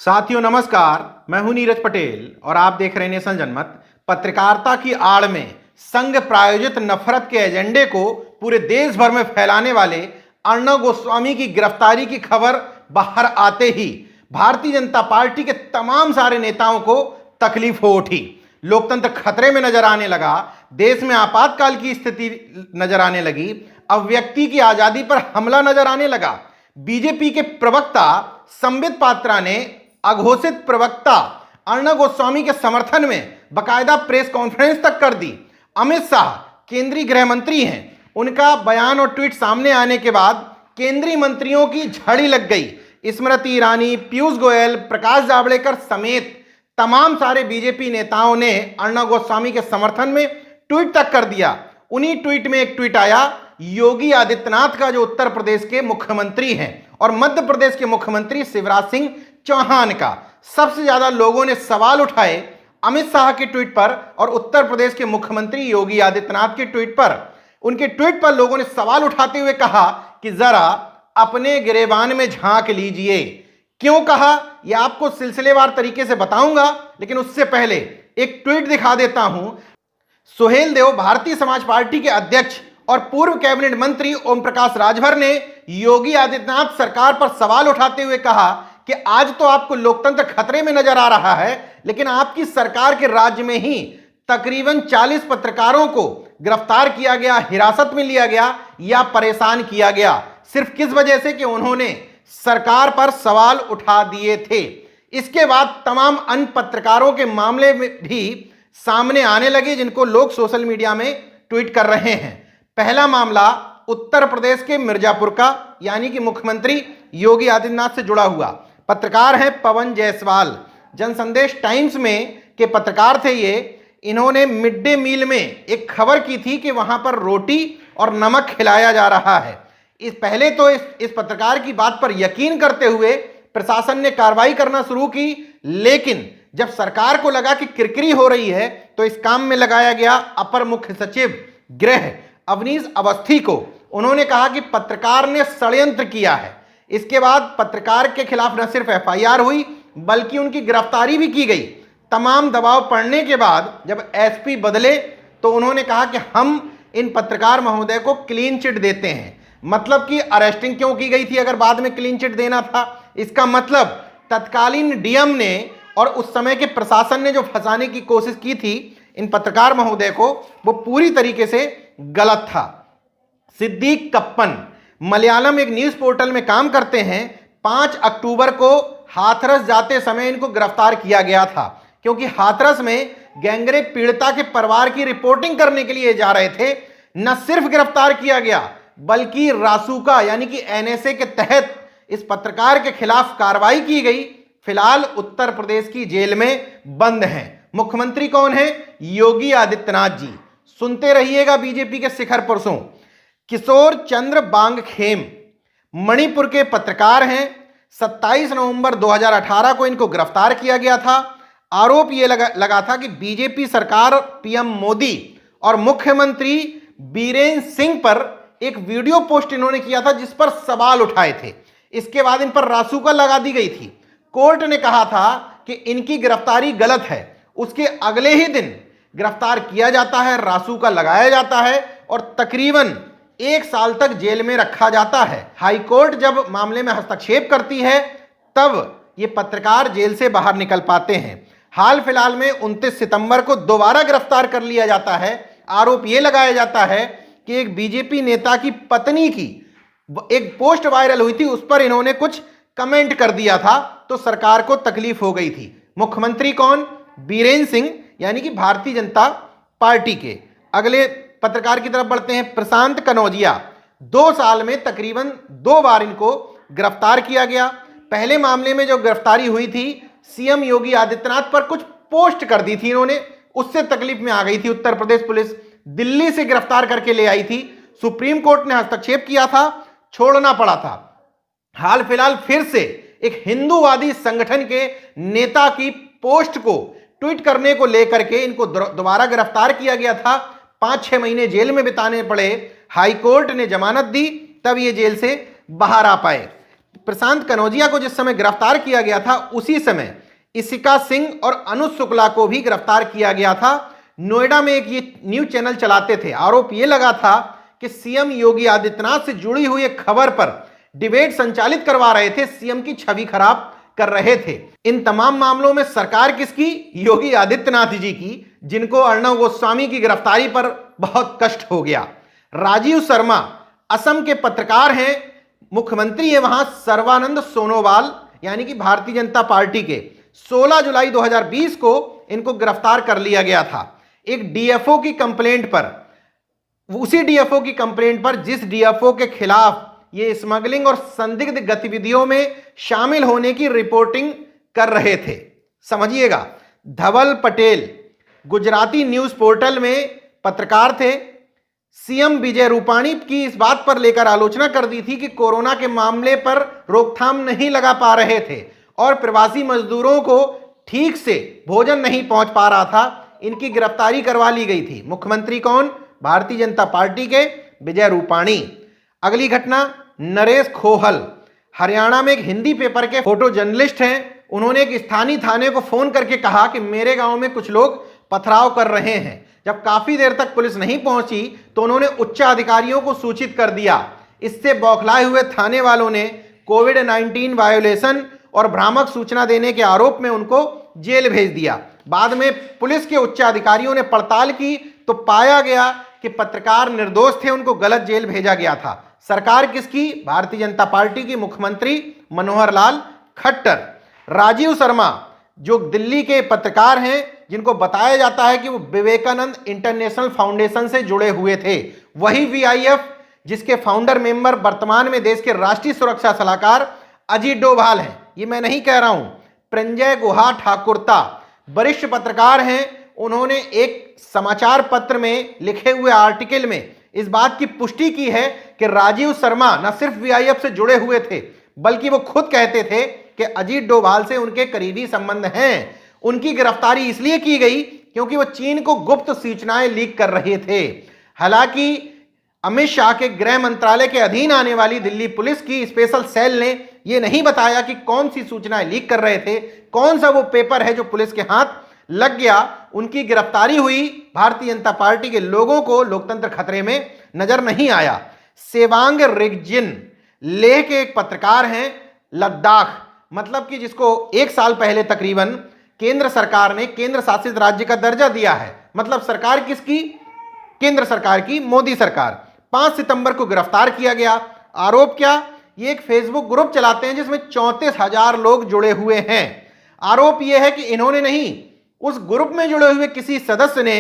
साथियों नमस्कार, मैं हूं नीरज पटेल और आप देख रहे हैं नेशन जनमत। पत्रकारिता की आड़ में संघ प्रायोजित नफरत के एजेंडे को पूरे देश भर में फैलाने वाले अर्णव गोस्वामी की गिरफ्तारी की खबर बाहर आते ही भारतीय जनता पार्टी के तमाम सारे नेताओं को तकलीफ हो उठी। लोकतंत्र खतरे में नजर आने लगा, देश में आपातकाल की स्थिति नजर आने लगी, अभिव्यक्ति की आजादी पर हमला नजर आने लगा। बीजेपी के प्रवक्ता संबित पात्रा ने अघोषित प्रवक्ता अर्णव गोस्वामी के समर्थन में बकायदा प्रेस कॉन्फ्रेंस तक कर दी। अमित शाह केंद्रीय गृह मंत्री हैं, उनका बयान और ट्वीट सामने आने के बाद केंद्रीय मंत्रियों की झड़ी लग गई। स्मृति ईरानी, पीयूष गोयल, प्रकाश जावड़ेकर समेत तमाम सारे बीजेपी नेताओं ने अर्णव गोस्वामी के समर्थन में ट्वीट तक कर दिया। उन्हीं ट्वीट में एक ट्वीट आया योगी आदित्यनाथ का, जो उत्तर प्रदेश के मुख्यमंत्री हैं, और मध्य प्रदेश के मुख्यमंत्री शिवराज सिंह चौहान का। सबसे ज्यादा लोगों ने सवाल उठाए अमित शाह के ट्वीट पर और उत्तर प्रदेश के मुख्यमंत्री योगी आदित्यनाथ के ट्वीट पर। उनके ट्वीट पर लोगों ने सवाल उठाते हुए कहा कि जरा अपने गिरेबान में झांक लीजिए। क्यों कहा यह आपको सिलसिलेवार तरीके से बताऊंगा, लेकिन उससे पहले एक ट्वीट दिखा देता हूं। सुहेल देव, भारतीय समाज पार्टी के अध्यक्ष और पूर्व कैबिनेट मंत्री ओम प्रकाश राजभर ने योगी आदित्यनाथ सरकार पर सवाल उठाते हुए कहा कि आज तो आपको लोकतंत्र खतरे में नजर आ रहा है, लेकिन आपकी सरकार के राज्य में ही तकरीबन 40 पत्रकारों को गिरफ्तार किया गया, हिरासत में लिया गया या परेशान किया गया। सिर्फ किस वजह से कि उन्होंने सरकार पर सवाल उठा दिए थे। इसके बाद तमाम अन्य पत्रकारों के मामले में भी सामने आने लगे, जिनको लोग सोशल मीडिया में ट्वीट कर रहे हैं। पहला मामला उत्तर प्रदेश के मिर्जापुर का, यानी कि मुख्यमंत्री योगी आदित्यनाथ से जुड़ा हुआ। पत्रकार हैं पवन जायसवाल, जनसंदेश टाइम्स में के पत्रकार थे ये। इन्होंने मिड डे मील में एक खबर की थी कि वहां पर रोटी और नमक खिलाया जा रहा है। पहले तो इस पत्रकार की बात पर यकीन करते हुए प्रशासन ने कार्रवाई करना शुरू की, लेकिन जब सरकार को लगा कि किरकिरी हो रही है तो इस काम में लगाया गया अपर मुख्य सचिव गृह अवनीश अवस्थी को। उन्होंने कहा कि पत्रकार ने षड्यंत्र किया है। इसके बाद पत्रकार के खिलाफ न सिर्फ एफआईआर हुई बल्कि उनकी गिरफ्तारी भी की गई। तमाम दबाव पड़ने के बाद जब एसपी बदले तो उन्होंने कहा कि हम इन पत्रकार महोदय को क्लीन चिट देते हैं। मतलब कि अरेस्टिंग क्यों की गई थी अगर बाद में क्लीन चिट देना था? इसका मतलब तत्कालीन डीएम ने और उस समय के प्रशासन ने जो फंसाने की कोशिश की थी इन पत्रकार महोदय को, वो पूरी तरीके से गलत था। सिद्दीक कप्पन मलयालम एक न्यूज पोर्टल में काम करते हैं। 5 अक्टूबर को हाथरस जाते समय इनको गिरफ्तार किया गया था, क्योंकि हाथरस में गैंगरेप पीड़िता के परिवार की रिपोर्टिंग करने के लिए जा रहे थे। न सिर्फ गिरफ्तार किया गया बल्कि रासुका यानी कि एनएसए के तहत इस पत्रकार के खिलाफ कार्रवाई की गई। फिलहाल उत्तर प्रदेश की जेल में बंद हैं। मुख्यमंत्री कौन है? योगी आदित्यनाथ जी। सुनते रहिएगा बीजेपी के शिखर पुरुषों। किशोर चंद्र बांगखेम मणिपुर के पत्रकार हैं। 27 नवंबर 2018 को इनको गिरफ्तार किया गया था। आरोप यह लगा था कि बीजेपी सरकार, पीएम मोदी और मुख्यमंत्री बीरेन्द्र सिंह पर एक वीडियो पोस्ट इन्होंने किया था जिस पर सवाल उठाए थे। इसके बाद इन पर रासुका लगा दी गई थी। कोर्ट ने कहा था कि इनकी गिरफ्तारी गलत है। उसके अगले ही दिन गिरफ्तार किया जाता है, रासुका लगाया जाता है और तकरीबन 1 साल तक जेल में रखा जाता है। हाईकोर्ट जब मामले में हस्तक्षेप करती है तब ये पत्रकार जेल से बाहर निकल पाते हैं। हाल फिलहाल में 29 सितंबर को दोबारा गिरफ्तार कर लिया जाता है। आरोप यह लगाया जाता है कि एक बीजेपी नेता की पत्नी की एक पोस्ट वायरल हुई थी, उस पर इन्होंने कुछ कमेंट कर दिया था तो सरकार को तकलीफ हो गई थी। मुख्यमंत्री कौन? बीरेन्द्र सिंह, यानी कि भारतीय जनता पार्टी के। अगले पत्रकार की तरफ बढ़ते हैं, प्रशांत कनौजिया। 2 साल में तकरीबन 2 बार इनको गिरफ्तार किया गया। पहले मामले में जो गिरफ्तारी हुई थी, सीएम योगी आदित्यनाथ पर कुछ पोस्ट कर दी थी इन्होंने, उससे तकलीफ में आ गई थी उत्तर प्रदेश पुलिस। दिल्ली से गिरफ्तार करके ले आई थी, सुप्रीम कोर्ट ने हस्तक्षेप किया था, छोड़ना पड़ा था। हाल फिलहाल फिर से एक हिंदूवादी संगठन के नेता की पोस्ट को ट्वीट करने को लेकर के इनको दोबारा गिरफ्तार किया गया था। 5-6 महीने जेल में बिताने पड़े। हाईकोर्ट ने जमानत दी, तब ये जेल से बाहर आ पाए। प्रशांत कनौजिया को जिस समय गिरफ्तार किया गया था उसी समय इशिका सिंह और अनुज शुक्ला को भी गिरफ्तार किया गया था। नोएडा में एक ये न्यूज चैनल चलाते थे। आरोप ये लगा था कि सीएम योगी आदित्यनाथ से जुड़ी हुई एक खबर पर डिबेट संचालित करवा रहे थे, सीएम की छवि खराब कर रहे थे। इन तमाम मामलों में सरकार किसकी? योगी आदित्यनाथ जी की, जिनको अर्णव गोस्वामी की गिरफ्तारी पर बहुत कष्ट हो गया। राजीव शर्मा असम के पत्रकार हैं, मुख्यमंत्री है वहां सर्बानंद सोनोवाल यानी कि भारतीय जनता पार्टी के। 16 जुलाई 2020 को इनको गिरफ्तार कर लिया गया था एक डीएफओ की कंप्लेंट पर। उसी डीएफओ की कंप्लेंट पर जिस डीएफओ के खिलाफ ये स्मगलिंग और संदिग्ध गतिविधियों में शामिल होने की रिपोर्टिंग कर रहे थे। समझिएगा, धवल पटेल गुजराती न्यूज पोर्टल में पत्रकार थे। सीएम विजय रूपाणी की इस बात पर लेकर आलोचना कर दी थी कि कोरोना के मामले पर रोकथाम नहीं लगा पा रहे थे और प्रवासी मजदूरों को ठीक से भोजन नहीं पहुंच पा रहा था। इनकी गिरफ्तारी करवा ली गई थी। मुख्यमंत्री कौन? भारतीय जनता पार्टी के विजय रूपाणी। अगली घटना, नरेश खोहल हरियाणा में एक हिंदी पेपर के फोटो जर्नलिस्ट हैं। उन्होंने एक स्थानीय थाने को फोन करके कहा कि मेरे गांव में कुछ लोग पथराव कर रहे हैं। जब काफी देर तक पुलिस नहीं पहुंची तो उन्होंने उच्च अधिकारियों को सूचित कर दिया। इससे बौखलाए हुए थाने वालों ने कोविड-19 वायोलेशन और भ्रामक सूचना देने के आरोप में उनको जेल भेज दिया। बाद में पुलिस के उच्च अधिकारियों ने पड़ताल की तो पाया गया कि पत्रकार निर्दोष थे, उनको गलत जेल भेजा गया था। सरकार किसकी? भारतीय जनता पार्टी की, मुख्यमंत्री मनोहर लाल खट्टर। राजीव शर्मा जो दिल्ली के पत्रकार हैं, जिनको बताया जाता है कि वो विवेकानंद इंटरनेशनल फाउंडेशन से जुड़े हुए थे, वही वीआईएफ जिसके फाउंडर मेंबर वर्तमान में देश के राष्ट्रीय सुरक्षा सलाहकार अजीत डोभाल हैं। ये मैं नहीं कह रहा हूं। प्रंजय गुहा ठाकुरता वरिष्ठ पत्रकार हैं। उन्होंने एक समाचार पत्र में लिखे हुए आर्टिकल में इस बात की पुष्टि की है कि राजीव शर्मा न सिर्फ वीआईएफ से जुड़े हुए थे, बल्कि वो खुद कहते थे कि अजीत डोभाल से उनके करीबी संबंध हैं। उनकी गिरफ्तारी इसलिए की गई क्योंकि वो चीन को गुप्त सूचनाएं लीक कर रहे थे। हालांकि अमित शाह के गृह मंत्रालय के अधीन आने वाली दिल्ली पुलिस की स्पेशल सेल ने यह नहीं बताया कि कौन सी सूचनाएं लीक कर रहे थे, कौन सा वो पेपर है जो पुलिस के हाथ लग गया। उनकी गिरफ्तारी हुई। भारतीय जनता पार्टी के लोगों को लोकतंत्र खतरे में नजर नहीं आया। सेवांग रिगजिन लेह के एक पत्रकार हैं। लद्दाख मतलब कि जिसको एक साल पहले तकरीबन केंद्र सरकार ने केंद्र शासित राज्य का दर्जा दिया है। मतलब सरकार किसकी? केंद्र सरकार की, मोदी सरकार। 5 सितंबर को गिरफ्तार किया गया। आरोप क्या? ये एक फेसबुक ग्रुप चलाते हैं जिसमें 34,000 लोग जुड़े हुए हैं। आरोप यह है कि इन्होंने नहीं, उस ग्रुप में जुड़े हुए किसी सदस्य ने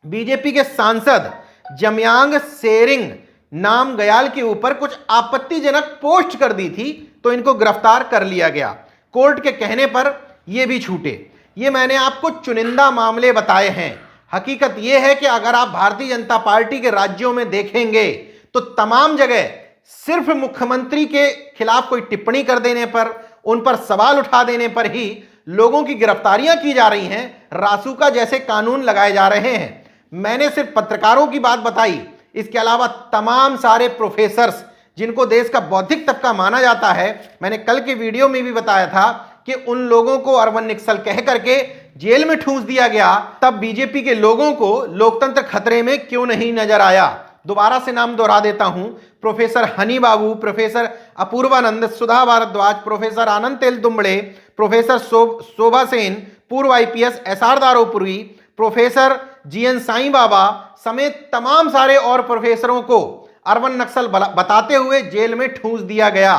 बीजेपी के सांसद जमयांग सेरिंग नामग्याल के ऊपर कुछ आपत्तिजनक पोस्ट कर दी थी, तो इनको गिरफ्तार कर लिया गया। कोर्ट के कहने पर ये भी छूटे। ये मैंने आपको चुनिंदा मामले बताए हैं। हकीकत यह है कि अगर आप भारतीय जनता पार्टी के राज्यों में देखेंगे तो तमाम जगह सिर्फ मुख्यमंत्री के खिलाफ कोई टिप्पणी कर देने पर, उन पर सवाल उठा देने पर ही लोगों की गिरफ्तारियां की जा रही हैं। रासुका जैसे कानून लगाए जा रहे हैं। मैंने सिर्फ पत्रकारों की बात बताई, इसके अलावा तमाम सारे प्रोफेसर्स जिनको देश का बौद्धिक तबका माना जाता है, मैंने कल के वीडियो में भी बताया था कि उन लोगों को अर्बन निक्सल कह करके जेल में ठूंस दिया गया। तब बीजेपी के लोगों को लोकतंत्र खतरे में क्यों नहीं नजर आया? दोबारा से नाम दोहरा देता हूं। Professor Hany Babu, professor Apoorvanand, Sudha Bharadwaj, professor Anand Teltumbde, professor Shoma Sen, पूर्व IPS S R Darapuri, professor G N Sai Baba समेत तमाम सारे और प्रोफेसरों को अर्बन नक्सल बताते हुए जेल में ठूंस दिया गया।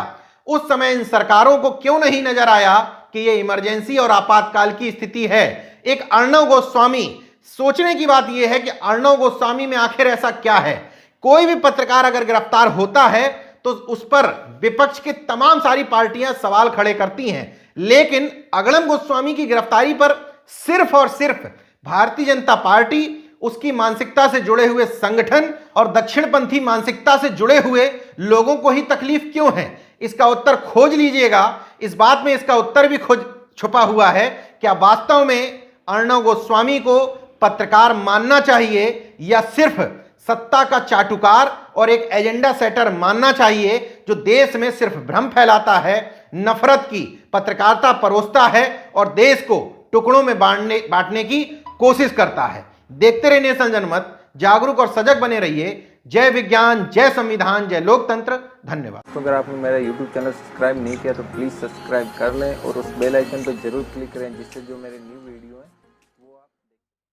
उस समय इन सरकारों को क्यों नहीं नजर आया कि यह इमरजेंसी और आपातकाल की स्थिति है? एक अर्णव गोस्वामी, सोचने की बात यह है कि अर्णव गोस्वामी में आखिर ऐसा क्या है? कोई भी पत्रकार अगर गिरफ्तार होता है तो उस पर विपक्ष की तमाम सारी पार्टियां सवाल खड़े करती हैं, लेकिन अर्णव गोस्वामी की गिरफ्तारी पर सिर्फ और सिर्फ भारतीय जनता पार्टी, उसकी मानसिकता से जुड़े हुए संगठन और दक्षिणपंथी मानसिकता से जुड़े हुए लोगों को ही तकलीफ क्यों है? इसका उत्तर खोज लीजिएगा। इस बात में इसका उत्तर भी खोज छुपा हुआ है। क्या वास्तव में अर्णव गोस्वामी को पत्रकार मानना चाहिए या सिर्फ सत्ता का चाटुकार और एक एजेंडा सेटर मानना चाहिए? जो देश में सिर्फ भ्रम फैलाता है, नफरत की पत्रकारिता परोसता है और देश को टुकड़ों में बांटने की कोशिश करता है। देखते रहिए नेशन जनमत, जागरूक और सजग बने रहिए। जय विज्ञान, जय संविधान, जय लोकतंत्र। धन्यवाद। तो अगर आपने मेरा YouTube चैनल सब्सक्राइब नहीं किया तो प्लीज़ सब्सक्राइब कर लें और उस बेल आइकन पर जरूर क्लिक करें, जिससे जो मेरे न्यू